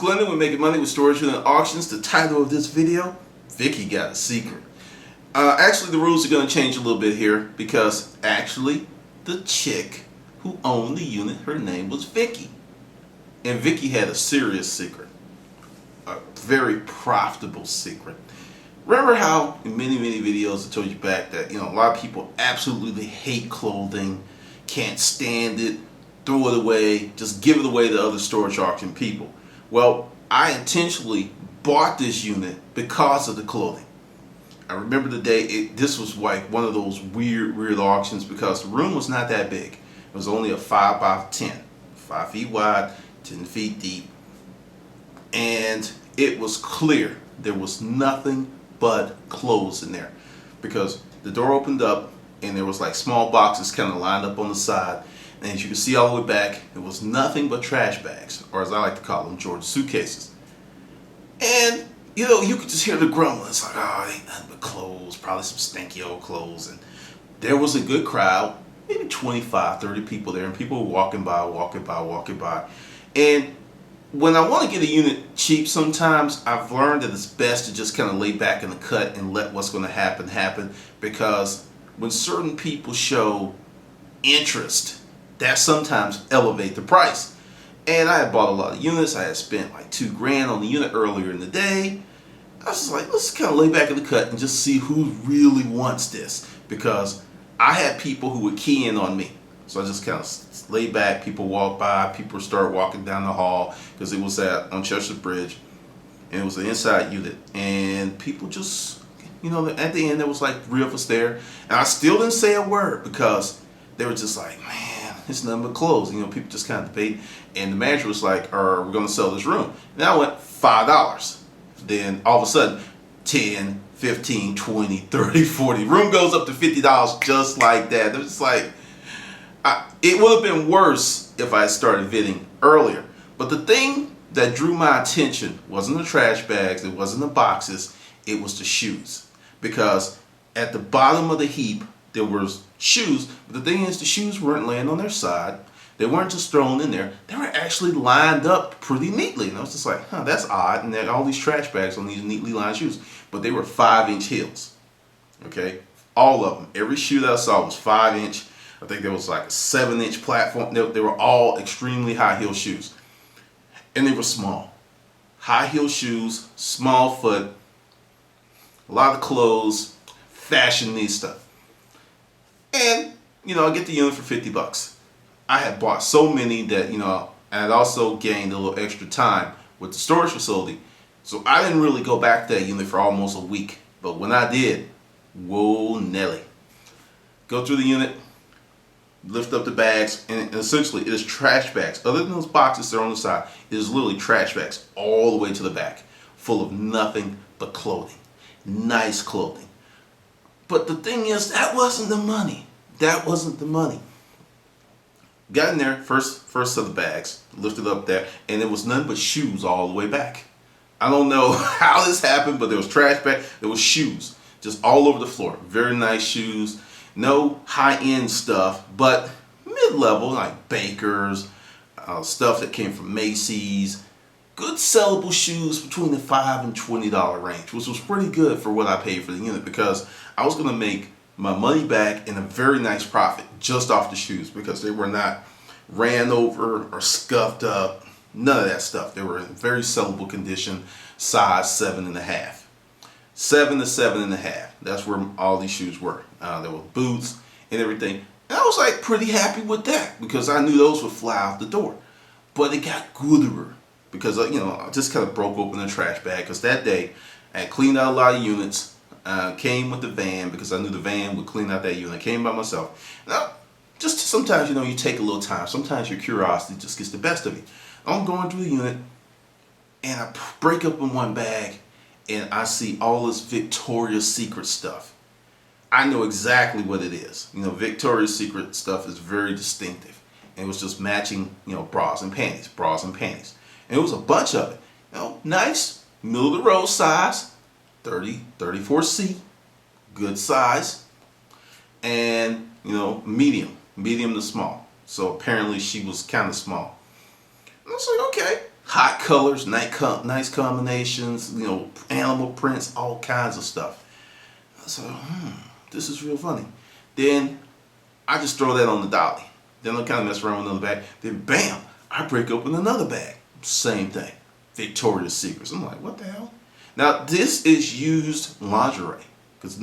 Glendon with Making Money with Storage Unit Auctions. The title of this video, Vicky got a secret. Actually, the rules are going to change a little bit here because actually the chick who owned the unit, her name was Vicky. And Vicky had a serious secret. A very profitable secret. Remember how in many videos I told you back that a lot of people absolutely hate clothing, can't stand it, throw it away, just give it away to other storage auction people. Well, I intentionally bought this unit because of the clothing. I remember the day, this was like one of those weird auctions because the room was not that big. It was only a 5 by 10, 5 feet wide, 10 feet deep. And it was clear there was nothing but clothes in there because the door opened up and there was like small boxes kind of lined up on the side. And as you can see all the way back, it was nothing but trash bags, or as I like to call them, Georgia suitcases. And you could just hear the grumbling. It's like, oh, it ain't nothing but clothes, probably some stinky old clothes. And there was a good crowd, maybe 25, 30 people there, and people were walking by. And when I want to get a unit cheap sometimes, I've learned that it's best to just kind of lay back in the cut and let what's going to happen, because when certain people show interest, that sometimes elevate the price. And I had bought a lot of units. I had spent like $2,000 on the unit earlier in the day. I was just like, let's kind of lay back in the cut and just see who really wants this, because I had people who would key in on me. So I just kind of lay back, people walk by, people start walking down the hall because it was on Chester Bridge and it was an inside unit, and people just, at the end there was like 3 of us there, and I still didn't say a word because they were just like, man, it's nothing but clothes. People just kind of debate, and the manager was like, we're going to sell this room. And I went $5. Then all of a sudden, 10, 15, 20, 30, 40. Room goes up to $50 just like that. It was like, it would have been worse if I had started bidding earlier. But the thing that drew my attention wasn't the trash bags, it wasn't the boxes, it was the shoes. Because at the bottom of the heap, there was shoes, but the thing is, the shoes weren't laying on their side. They weren't just thrown in there. They were actually lined up pretty neatly. And I was just like, that's odd. And then all these trash bags on these neatly lined shoes. But they were 5-inch heels. Okay? All of them. Every shoe that I saw was 5-inch. I think there was like a 7-inch platform. They were all extremely high heel shoes. And they were small. High heel shoes, small foot, a lot of clothes, fashionista. And, I get the unit for $50. I had bought so many that, I had also gained a little extra time with the storage facility. So I didn't really go back to that unit for almost a week. But when I did, whoa, Nelly. Go through the unit, lift up the bags, and essentially it is trash bags. Other than those boxes that are on the side, it is literally trash bags all the way to the back, full of nothing but clothing. Nice clothing. But the thing is, that wasn't the money. That wasn't the money. Got in there, first of the bags, lifted up there, and there was nothing but shoes all the way back. I don't know how this happened, but there was trash bag, there was shoes, just all over the floor. Very nice shoes, no high-end stuff, but mid-level, like Baker's, stuff that came from Macy's. Good sellable shoes between the $5 and $20 range, which was pretty good for what I paid for the unit, because I was going to make my money back in a very nice profit just off the shoes, because they were not ran over or scuffed up, none of that stuff. They were in very sellable condition, size 7.5. 7 to 7.5. That's where all these shoes were. There were boots and everything. And I was like pretty happy with that because I knew those would fly out the door. But it got gooder because I just kind of broke open the trash bag, because that day I had cleaned out a lot of units. Came with the van because I knew the van would clean out that unit. Came by myself. Now, just sometimes you take a little time. Sometimes your curiosity just gets the best of you. I'm going through the unit and I break up in one bag and I see all this Victoria's Secret stuff. I know exactly what it is. Victoria's Secret stuff is very distinctive. And it was just matching, bras and panties. And it was a bunch of it. Nice, middle of the road size, 30, 34C, good size. And, medium to small. So apparently she was kind of small. And I was like, okay. hot colors, nice combinations, animal prints, all kinds of stuff. So, this is real funny. Then I just throw that on the dolly. Then I kind of mess around with another bag. Then bam, I break open another bag. Same thing. Victoria's Secrets. I'm like, what the hell? Now, this is used lingerie. Because,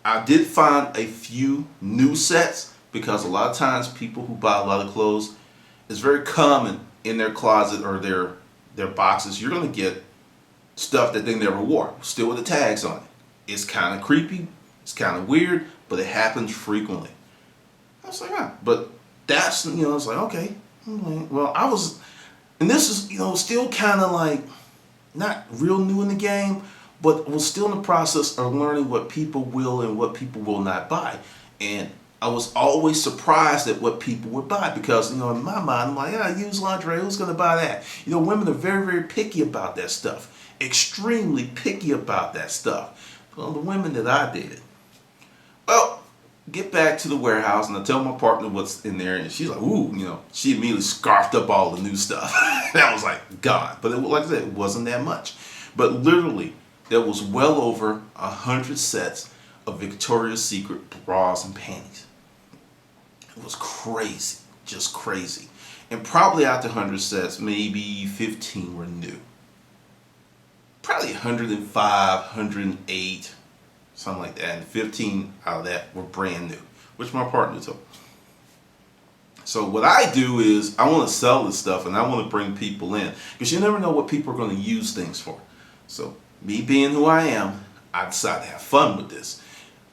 I did find a few new sets because a lot of times people who buy a lot of clothes, it's very common in their closet or their boxes, you're going to get stuff that they never wore, still with the tags on it. It's kind of creepy, it's kind of weird, but it happens frequently. I was like, but that's, it's like, okay. Well, and this is, still kind of like, not real new in the game, but was still in the process of learning what people will and what people will not buy. And I was always surprised at what people would buy because, in my mind, I'm like, I use lingerie, who's going to buy that? Women are very, very picky about that stuff. Extremely picky about that stuff. Well, the women that I dated. Well, get back to the warehouse and I tell my partner what's in there and she's like, ooh, she immediately scarfed up all the new stuff. And I was like, God. But like I said, it wasn't that much. But literally, there was well over 100 sets of Victoria's Secret bras and panties. It was crazy, just crazy. And probably out the 100 sets, maybe 15 were new. Probably 105, 108, something like that. And 15 out of that were brand new, which my partner took. So what I do is I want to sell this stuff and I want to bring people in because you never know what people are going to use things for. So me being who I am, I decided to have fun with this.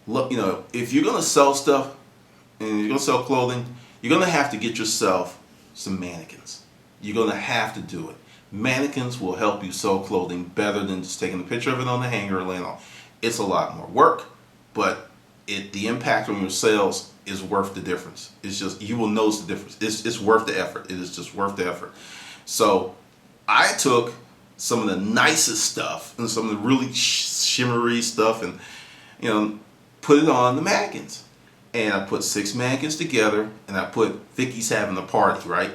Look, if you're going to sell stuff and you're going to sell clothing, you're going to have to get yourself some mannequins. You're going to have to do it. Mannequins will help you sell clothing better than just taking a picture of it on the hanger or laying on. It's a lot more work, but the impact on your sales is worth the difference. It's just, you will notice the difference. It's worth the effort. It is just worth the effort. So I took some of the nicest stuff and some of the really shimmery stuff and, put it on the mannequins. And I put 6 mannequins together and I put Vicky's having a party, right?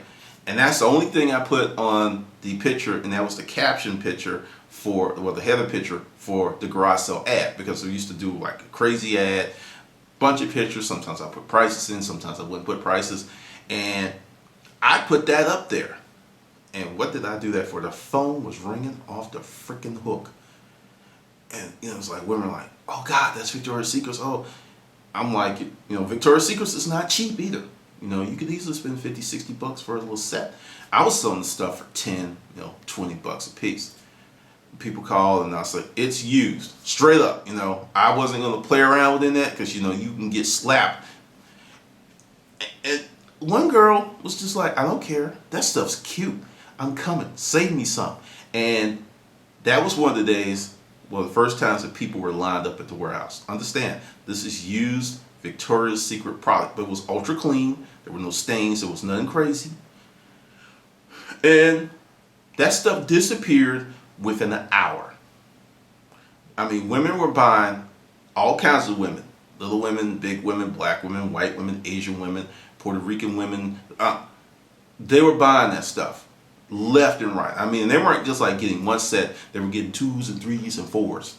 And that's the only thing I put on the picture, and that was the caption picture the header picture for the garage sale ad, because we used to do like a crazy ad, bunch of pictures. Sometimes I put prices in, sometimes I wouldn't put prices, and I put that up there. And what did I do that for? The phone was ringing off the freaking hook. And it was like women were like, oh God, that's Victoria's Secrets. Oh, I'm like, Victoria's Secrets is not cheap either. You could easily spend 50, 60 bucks for a little set. I was selling the stuff for 10, 20 bucks a piece. People called and I was like, it's used. Straight up, I wasn't going to play around within that because, you can get slapped. And one girl was just like, I don't care. That stuff's cute. I'm coming. Save me some. And that was one of the days, the first times that people were lined up at the warehouse. Understand, this is used Victoria's Secret product, but it was ultra clean. There were no stains. There was nothing crazy. And that stuff disappeared within an hour. I mean, women were buying, all kinds of women. Little women, big women, black women, white women, Asian women, Puerto Rican women. They were buying that stuff left and right. I mean, they weren't just like getting one set. They were getting 2s and 3s and 4s.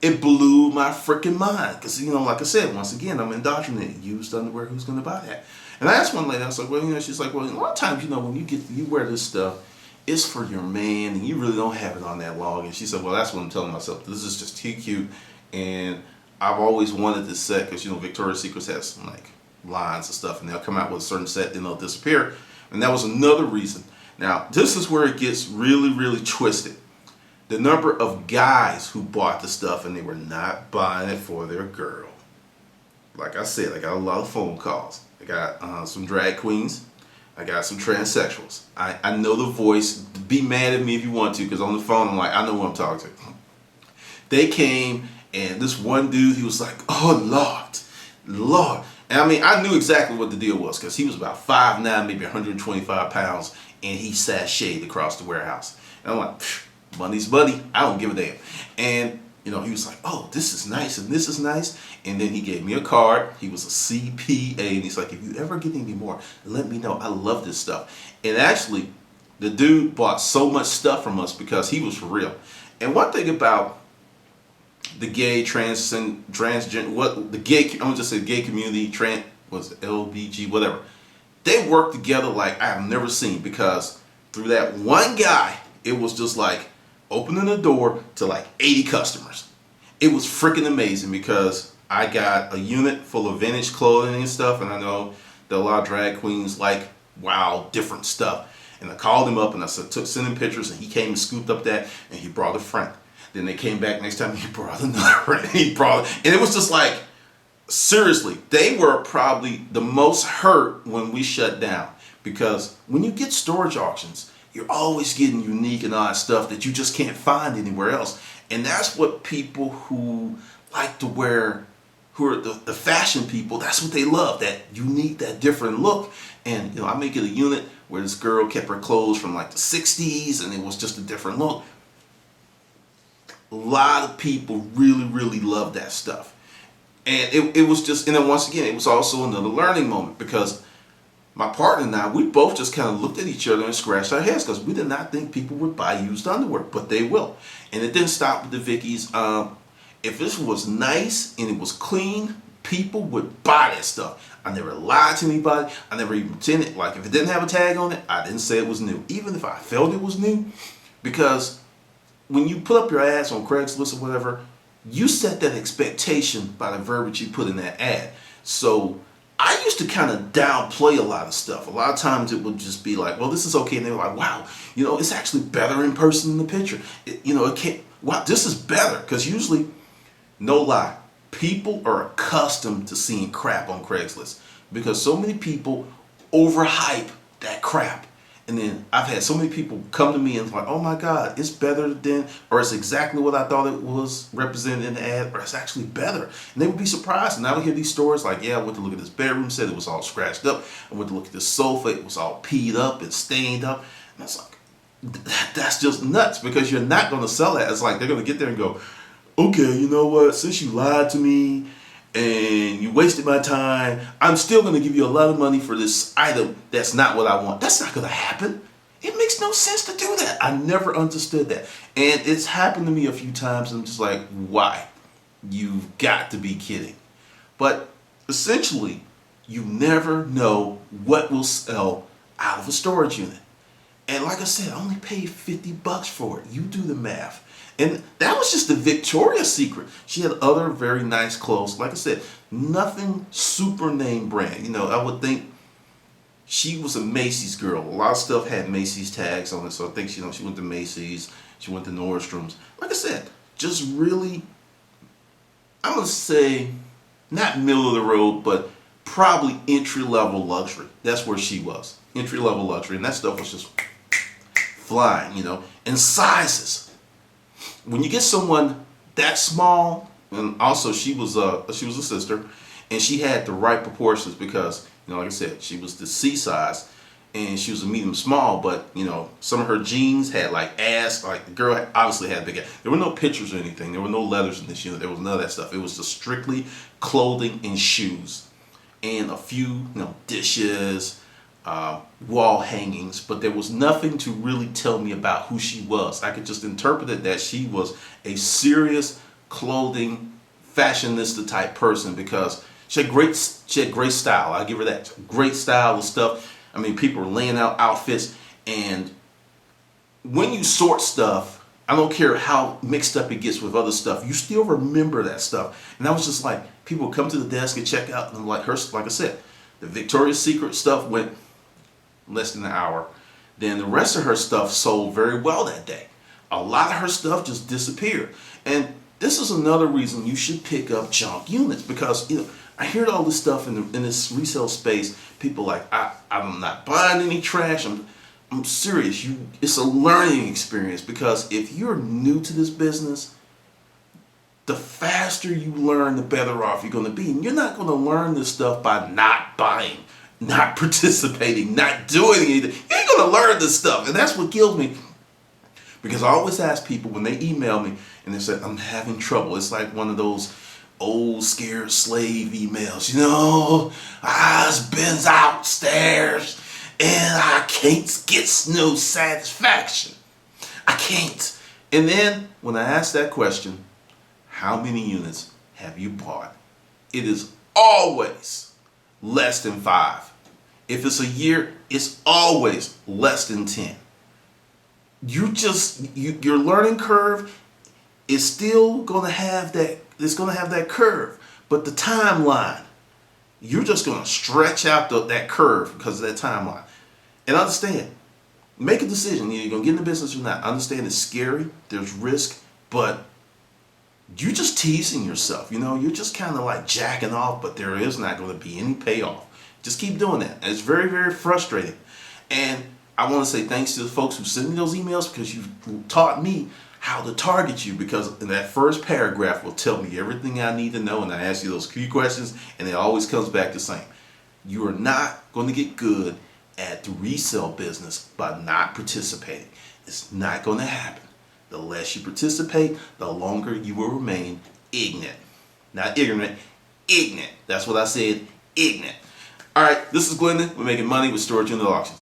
It blew my freaking mind. Because, like I said, once again, I'm indoctrinated. Used underwear, who's going to buy that? And I asked one lady, I was like, well, she's like, well, a lot of times, when you wear this stuff, it's for your man, and you really don't have it on that long. And she said, well, that's what I'm telling myself. This is just too cute. And I've always wanted this set because, Victoria's Secret has some, like, lines and stuff. And they'll come out with a certain set, then they'll disappear. And that was another reason. Now, this is where it gets really, really twisted. The number of guys who bought the stuff and they were not buying it for their girl. Like I said, I got a lot of phone calls. I got some drag queens. I got some transsexuals. I know the voice. Be mad at me if you want to, because on the phone I'm like, I know who I'm talking to. They came and this one dude, he was like, oh Lord. And I mean, I knew exactly what the deal was because he was about 5'9", maybe 125 pounds, and he sashayed across the warehouse. And I'm like, money's money. I don't give a damn. And he was like, oh, this is nice and this is nice. And then he gave me a card. He was a CPA. And he's like, if you ever get any more, let me know. I love this stuff. And actually, The dude bought so much stuff from us because he was for real. And one thing about the gay, transgender, what the gay, I'm gonna just say gay community, was it LBG, whatever. They work together like I have never seen, because through that one guy, it was just like opening the door to like 80 customers. It was freaking amazing, because I got a unit full of vintage clothing and stuff, and I know that a lot of drag queens like, wow, different stuff. And I called him up and I sent him pictures, and he came and scooped up that, and he brought a friend. Then they came back next time, he brought another friend. And it was just like, seriously, they were probably the most hurt when we shut down, because when you get storage auctions, you're always getting unique and odd stuff that you just can't find anywhere else. And that's what people who like to wear, who are the fashion people, that's what they love, that unique, that different look. And I make it a unit where this girl kept her clothes from like the 60s, and it was just a different look. A lot of people really, really love that stuff. And it was just, and then once again, it was also another learning moment, because my partner and I, we both just kind of looked at each other and scratched our heads, because we did not think people would buy used underwear, but they will. And it didn't stop with the Vickies. If this was nice and it was clean, people would buy that stuff. I never lied to anybody. I never even pretended. Like, if it didn't have a tag on it, I didn't say it was new, even if I felt it was new. Because when you put up your ads on Craigslist or whatever, you set that expectation by the verbiage you put in that ad. So I used to kind of downplay a lot of stuff. A lot of times it would just be like, well, this is okay. And they were like, wow, it's actually better in person than the picture. It can't, wow, this is better. Because usually, no lie, people are accustomed to seeing crap on Craigslist, because so many people overhype that crap. And then I've had so many people come to me and like, oh my God, it's better than, or it's exactly what I thought it was represented in the ad, or it's actually better. And they would be surprised. And I would hear these stories like, yeah, I went to look at this bedroom, said it was all scratched up. I went to look at this sofa, it was all peed up and stained up. And I was like, that's just nuts, because you're not going to sell that. It's like they're going to get there and go, okay, you know what, since you lied to me and you wasted my time, I'm still going to give you a lot of money for this item that's not what I want. That's not going to happen. It makes no sense to do that. I never understood that. And it's happened to me a few times, and I'm just like, why? You've got to be kidding. But essentially, you never know what will sell out of a storage unit. And like I said, I only paid $50 for it. You do the math. And that was just the Victoria's Secret. She had other very nice clothes. Like I said, nothing super name brand. I would think she was a Macy's girl. A lot of stuff had Macy's tags on it. So I think, she went to Macy's. She went to Nordstrom's. Like I said, just really, I'm going to say, not middle of the road, but probably entry-level luxury. That's where she was. Entry-level luxury. And that stuff was just flying, and sizes. When you get someone that small, and also she was a sister, and she had the right proportions, because like I said, she was the C size, and she was a medium small, but some of her jeans had like ass, like the girl obviously had big ass. There were no pictures or anything. There were no leathers in this unit. There was none of that stuff. It was just strictly clothing and shoes, and a few dishes, wall hangings, but there was nothing to really tell me about who she was. I could just interpret it that she was a serious clothing fashionista type person, because she had great style. I'll give her that. Great style of stuff. I mean, people were laying out outfits, and when you sort stuff, I don't care how mixed up it gets with other stuff, you still remember that stuff. And I was just like, people would come to the desk and check out, and I'm like, like I said, the Victoria's Secret stuff went less than an hour. Then the rest of her stuff sold very well that day. A lot of her stuff just disappeared. And this is another reason you should pick up junk units, because I hear all this stuff in this resale space. People like, I'm not buying any trash. I'm serious. It's a learning experience, because if you're new to this business, the faster you learn, the better off you're going to be. And you're not going to learn this stuff by not buying, not participating, not doing anything. You ain't going to learn this stuff. And that's what kills me. Because I always ask people when they email me and they say, I'm having trouble. It's like one of those old scared slave emails. It's Ben's outstairs and I can't get no satisfaction. I can't. And then when I ask that question, how many units have you bought? It is always less than 5. If it's a year, it's always less than 10. Your learning curve is still going to have that. It's going to have that curve, but the timeline, you're just going to stretch out that curve because of that timeline. And understand, make a decision. You're going to get in the business or not. Understand it's scary. There's risk, but you're just teasing yourself. You're just kind of like jacking off, but there is not going to be any payoff. Just keep doing that. And it's very, very frustrating. And I want to say thanks to the folks who sent me those emails, because you've taught me how to target you, because in that first paragraph will tell me everything I need to know, and I ask you those key questions, and it always comes back the same. You are not going to get good at the resale business by not participating. It's not going to happen. The less you participate, the longer you will remain ignorant. Not ignorant, ignorant. That's what I said, ignorant. All right, this is Glendon. We're making money with storage unit auctions.